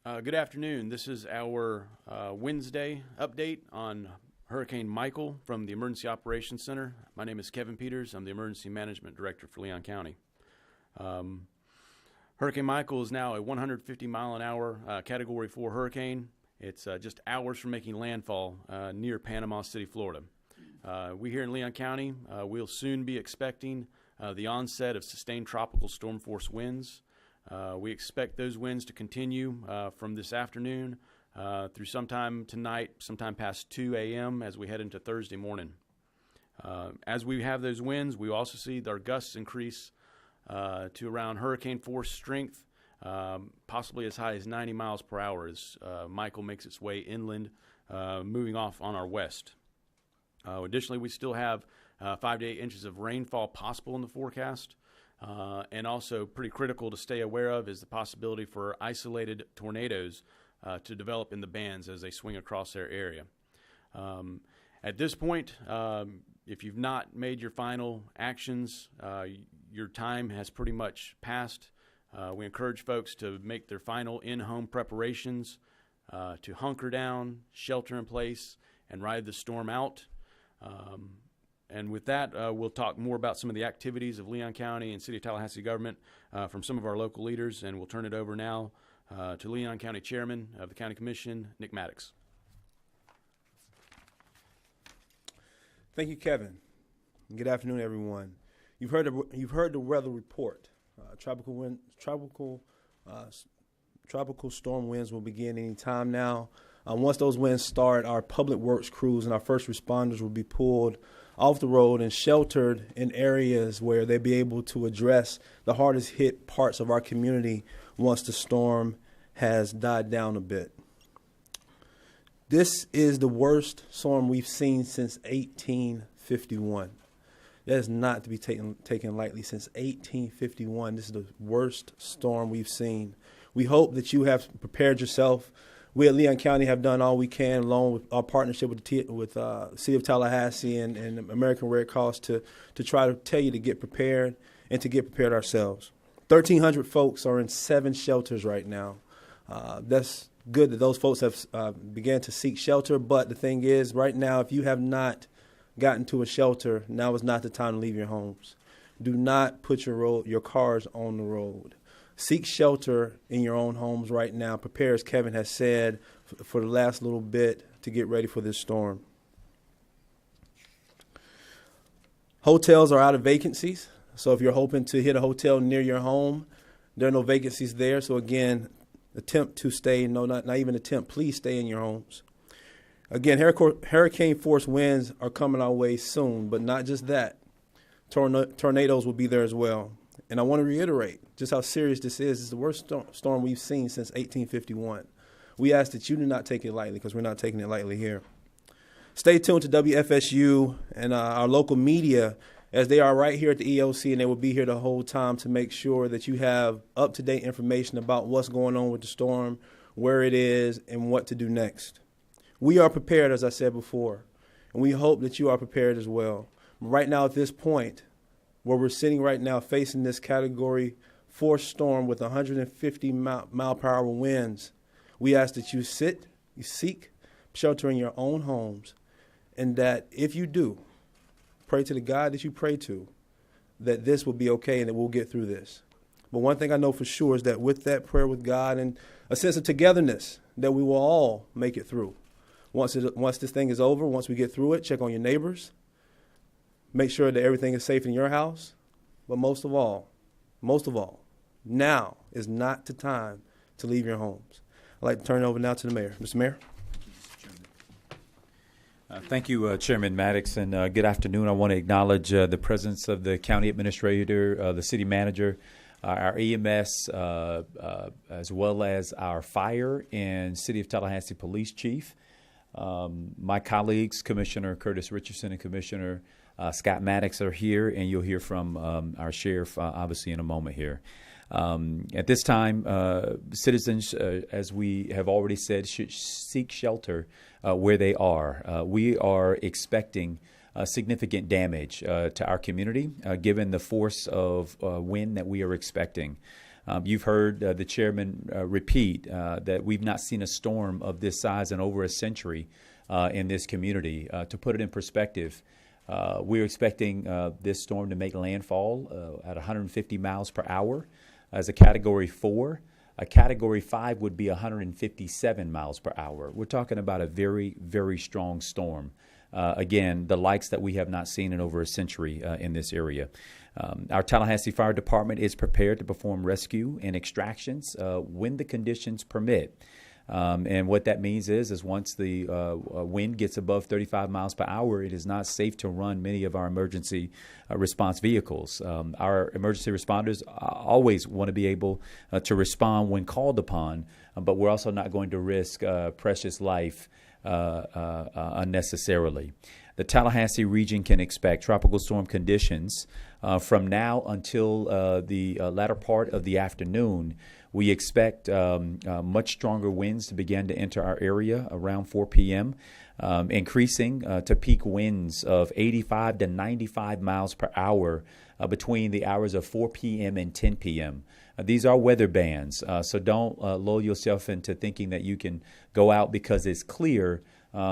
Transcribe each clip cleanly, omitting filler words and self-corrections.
Good afternoon. This is our Wednesday update on Hurricane Michael from the Emergency Operations Center. My name is Kevin Peters. I'm the Emergency Management Director for Leon County. Hurricane Michael is now a 150-mile-an-hour Category 4 hurricane. It's just hours from making landfall near Panama City, Florida. We here in Leon County will soon be expecting the onset of sustained tropical storm force winds. We expect those winds to continue from this afternoon through sometime tonight, sometime past 2 a.m. as we head into Thursday morning. As we have those winds, we also see our gusts increase to around hurricane force strength, possibly as high as 90 miles per hour as Michael makes its way inland, moving off on our west. Additionally, we still have 5 to 8 inches of rainfall possible in the forecast. And also pretty critical to stay aware of is the possibility for isolated tornadoes to develop in the bands as they swing across their area. At this point, if you've not made your final actions, your time has pretty much passed. We encourage folks to make their final in-home preparations, to hunker down, shelter in place, and ride the storm out. And with that, we'll talk more about some of the activities of Leon County and City of Tallahassee government from some of our local leaders, and we'll turn it over now to Leon County Chairman of the County Commission, Nick Maddox. Thank you, Kevin. Good afternoon, everyone. You've heard the weather report. Tropical storm winds will begin any time now. Once those winds start, our public works crews and our first responders will be pulled off the road and sheltered in areas where they'll be able to address the hardest hit parts of our community once the storm has died down a bit. This is the worst storm we've seen since 1851. That is not to be taken lightly. Since 1851, this is the worst storm we've seen. We hope that you have prepared yourself. We at Leon County have done all we can, along with our partnership with the City of Tallahassee and American Red Cross, to try to tell you to get prepared and to get prepared ourselves. 1,300 folks are in 7 shelters right now. That's good that those folks have began to seek shelter, but the thing is, right now, if you have not gotten to a shelter, now is not the time to leave your homes. Do not put your cars on the road. Seek shelter in your own homes right now. Prepare, as Kevin has said, for the last little bit to get ready for this storm. Hotels are out of vacancies. So if you're hoping to hit a hotel near your home, there are no vacancies there. So again, attempt to stay. No, not even attempt. Please stay in your homes. Again, hurricane force winds are coming our way soon, but not just that. Tornadoes will be there as well. And I want to reiterate just how serious this is. It's the worst storm we've seen since 1851. We ask that you do not take it lightly, because we're not taking it lightly here. Stay tuned to WFSU and our local media, as they are right here at the EOC, and they will be here the whole time to make sure that you have up-to-date information about what's going on with the storm, where it is, and what to do next. We are prepared, as I said before, and we hope that you are prepared as well. Right now, at this point, where we're sitting right now facing this Category 4 storm with 150 mile per hour winds, we ask that you seek shelter in your own homes, and that if you do, pray to the God that you pray to, that this will be okay and that we'll get through this. But one thing I know for sure is that with that prayer with God and a sense of togetherness, that we will all make it through. Once this thing is over, once we get through it, check on your neighbors. Make sure that everything is safe in your house. But most of all, now is not the time to leave your homes. I'd like to turn it over now to the mayor. Mr. Mayor. Thank you, Chairman Maddox, and good afternoon. I want to acknowledge the presence of the county administrator, the city manager, our EMS, as well as our fire and City of Tallahassee police chief. My colleagues, Commissioner Curtis Richardson and Commissioner Scott Maddox, are here, and you'll hear from our sheriff, obviously, in a moment here. At this time, citizens, as we have already said, should seek shelter where they are. We are expecting significant damage to our community, given the force of wind that we are expecting. You've heard the chairman repeat that we've not seen a storm of this size in over a century in this community. To put it in perspective, we're expecting this storm to make landfall at 150 miles per hour as a Category 4. A Category 5 would be 157 miles per hour. We're talking about a very, very strong storm. Again, the likes that we have not seen in over a century in this area. Our Tallahassee Fire Department is prepared to perform rescue and extractions when the conditions permit. And what that means is once the wind gets above 35 miles per hour, it is not safe to run many of our emergency response vehicles. Our emergency responders always want to be able to respond when called upon, but we're also not going to risk precious life unnecessarily. The Tallahassee region can expect tropical storm conditions from now until the latter part of the afternoon. We expect much stronger winds to begin to enter our area around 4 p.m., increasing to peak winds of 85 to 95 miles per hour between the hours of 4 p.m. and 10 p.m. These are weather bands, so don't lull yourself into thinking that you can go out because it's clear.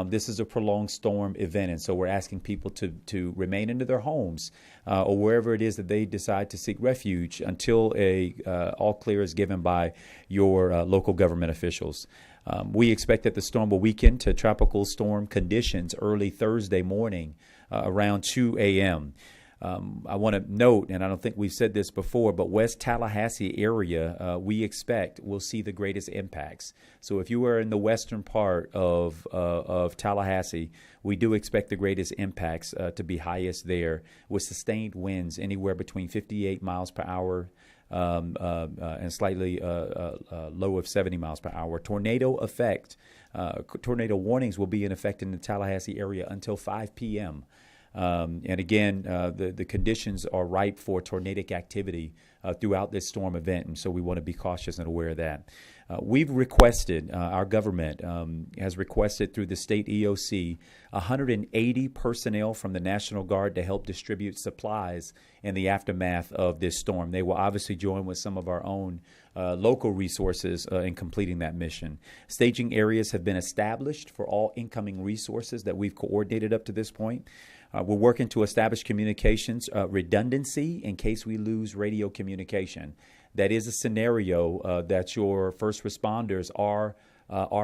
This is a prolonged storm event, and so we're asking people to remain into their homes or wherever it is that they decide to seek refuge until all clear is given by your local government officials. We expect that the storm will weaken to tropical storm conditions early Thursday morning around 2 a.m. I want to note, and I don't think we've said this before, but West Tallahassee area, we expect will see the greatest impacts. So if you are in the western part of Tallahassee, we do expect the greatest impacts to be highest there, with sustained winds anywhere between 58 miles per hour and slightly low of 70 miles per hour. Tornado warnings will be in effect in the Tallahassee area until 5 p.m. And again, the conditions are ripe for tornadic activity throughout this storm event, and so we want to be cautious and aware of that. We've requested, our government has requested through the state EOC, 180 personnel from the National Guard to help distribute supplies in the aftermath of this storm. They will obviously join with some of our own local resources in completing that mission. Staging areas have been established for all incoming resources that we've coordinated up to this point. We're working to establish communications redundancy in case we lose radio communication. That is a scenario that your first responders are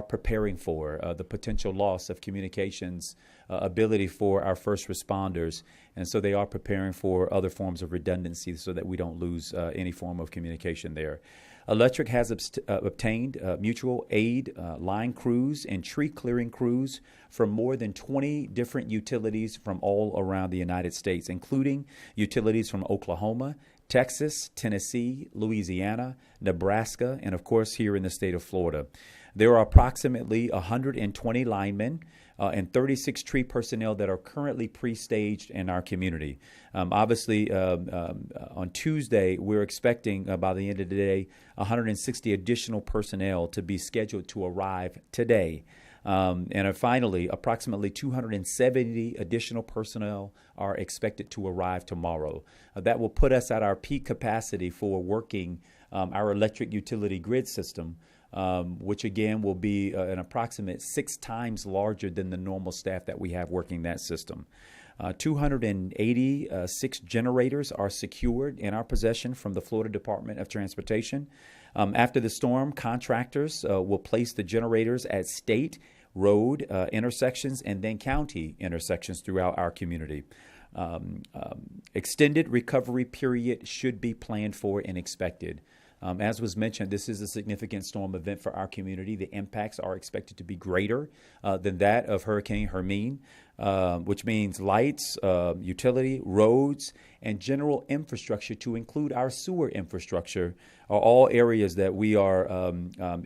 preparing for, the potential loss of communications ability for our first responders. And so they are preparing for other forms of redundancy so that we don't lose any form of communication there. Electric has obtained mutual aid line crews and tree clearing crews from more than 20 different utilities from all around the United States, including utilities from Oklahoma, Texas, Tennessee, Louisiana, Nebraska, and of course here in the state of Florida. There are approximately 120 linemen and 36 tree personnel that are currently pre-staged in our community. Obviously, on Tuesday, we're expecting by the end of the day 160 additional personnel to be scheduled to arrive today. And finally, approximately 270 additional personnel are expected to arrive tomorrow. That will put us at our peak capacity for working our electric utility grid system, which again will be an approximate 6 times larger than the normal staff that we have working that system. 286 generators are secured in our possession from the Florida Department of Transportation. After the storm, contractors will place the generators at state, road intersections, and then county intersections throughout our community. Extended recovery period should be planned for and expected. As was mentioned, this is a significant storm event for our community. The impacts are expected to be greater than that of Hurricane Hermine, which means lights, utility, roads, and general infrastructure, to include our sewer infrastructure, are all areas that we are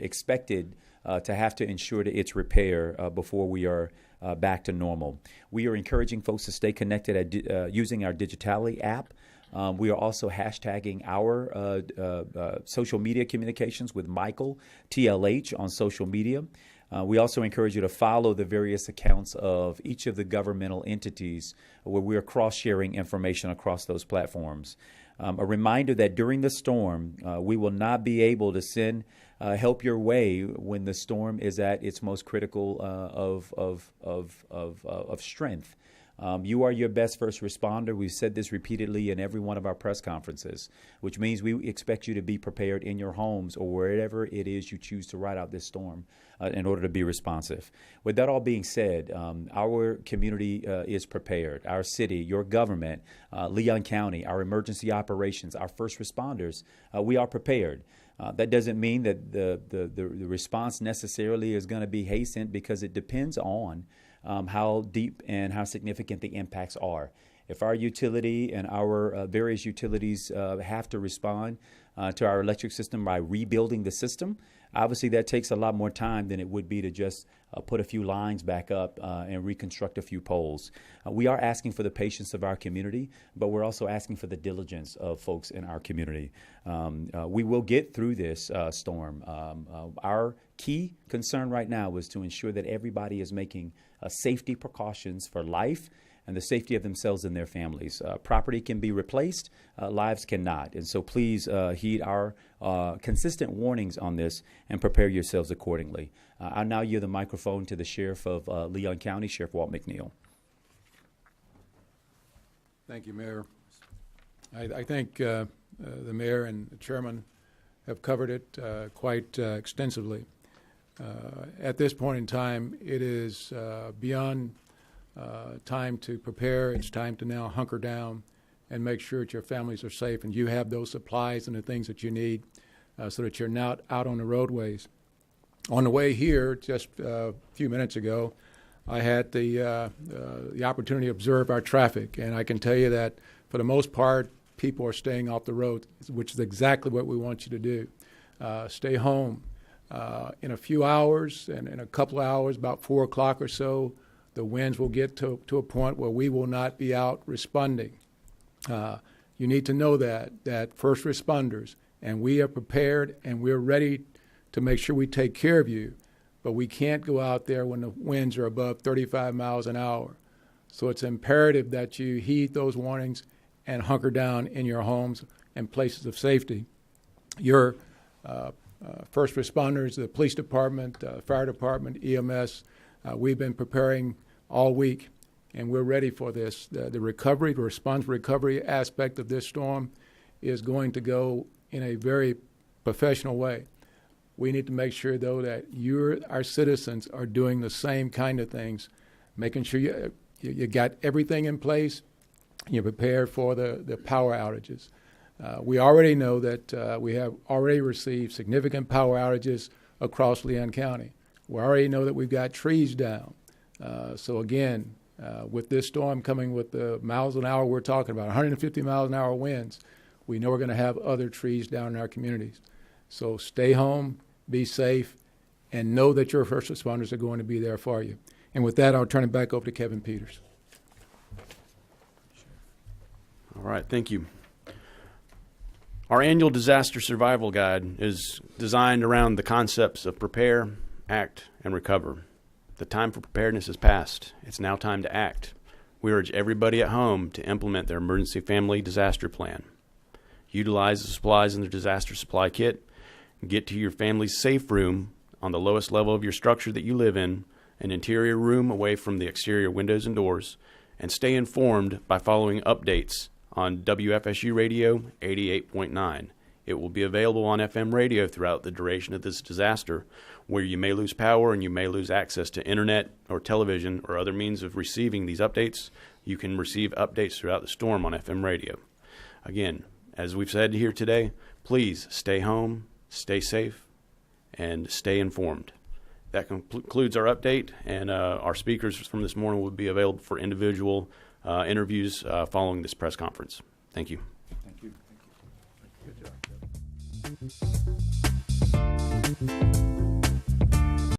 expected to have to ensure that its repair before we are back to normal. We are encouraging folks to stay connected using our Digitally app. We are also hashtagging our social media communications with Michael, TLH, on social media. We also encourage you to follow the various accounts of each of the governmental entities where we are cross-sharing information across those platforms. A reminder that during the storm, we will not be able to send help your way when the storm is at its most critical of strength. You are your best first responder. We've said this repeatedly in every one of our press conferences, which means we expect you to be prepared in your homes or wherever it is you choose to ride out this storm in order to be responsive. With that all being said, our community is prepared. Our city, your government, Leon County, our emergency operations, our first responders, we are prepared. That doesn't mean that the response necessarily is going to be hastened, because it depends on how deep and how significant the impacts are. If our utility and our various utilities have to respond to our electric system by rebuilding the system, obviously that takes a lot more time than it would be to just put a few lines back up and reconstruct a few poles. We are asking for the patience of our community, but we're also asking for the diligence of folks in our community. We will get through this storm. Our key concern right now is to ensure that everybody is making safety precautions for life and the safety of themselves and their families. Property can be replaced, lives cannot. And so please heed our consistent warnings on this and prepare yourselves accordingly. I'll now yield the microphone to the Sheriff of Leon County, Sheriff Walt McNeil. Thank you, Mayor. I think the Mayor and the Chairman have covered it quite extensively. At this point in time, it is beyond time to prepare. It's time to now hunker down and make sure that your families are safe and you have those supplies and the things that you need so that you're not out on the roadways. On the way here, just a few minutes ago, I had the opportunity to observe our traffic, and I can tell you that for the most part, people are staying off the road, which is exactly what we want you to do. Stay home. In a few hours, and in a couple of hours, about 4 o'clock or so, the winds will get to a point where we will not be out responding. You need to know that first responders, and we are prepared and we're ready to make sure we take care of you, but we can't go out there when the winds are above 35 miles an hour. So it's imperative that you heed those warnings and hunker down in your homes and places of safety. Your first responders, the police department, fire department, EMS, we've been preparing all week, and we're ready for this. The recovery, the response recovery aspect of this storm is going to go in a very professional way. We need to make sure, though, that our citizens are doing the same kind of things, making sure you got everything in place, you're prepared for the power outages. We already know that we have already received significant power outages across Leon County. We already know that we've got trees down. So again, with this storm coming with the miles an hour we're talking about, 150 miles an hour winds, we know we're going to have other trees down in our communities. So stay home, be safe, and know that your first responders are going to be there for you. And with that, I'll turn it back over to Kevin Peters. All right, thank you. Our annual disaster survival guide is designed around the concepts of prepare, act, and recover. The time for preparedness is past. It's now time to act. We urge everybody at home to implement their emergency family disaster plan. Utilize the supplies in the disaster supply kit. Get to your family's safe room on the lowest level of your structure that you live in, an interior room away from the exterior windows and doors, and stay informed by following updates on WFSU Radio 88.9. It will be available on FM radio throughout the duration of this disaster, where you may lose power and you may lose access to internet or television or other means of receiving these updates. You can receive updates throughout the storm on FM radio. Again, as we've said here today, please stay home, stay safe, and stay informed. That concludes our update, and our speakers from this morning will be available for individual interviews following this press conference. Thank you. Thank you. Good job.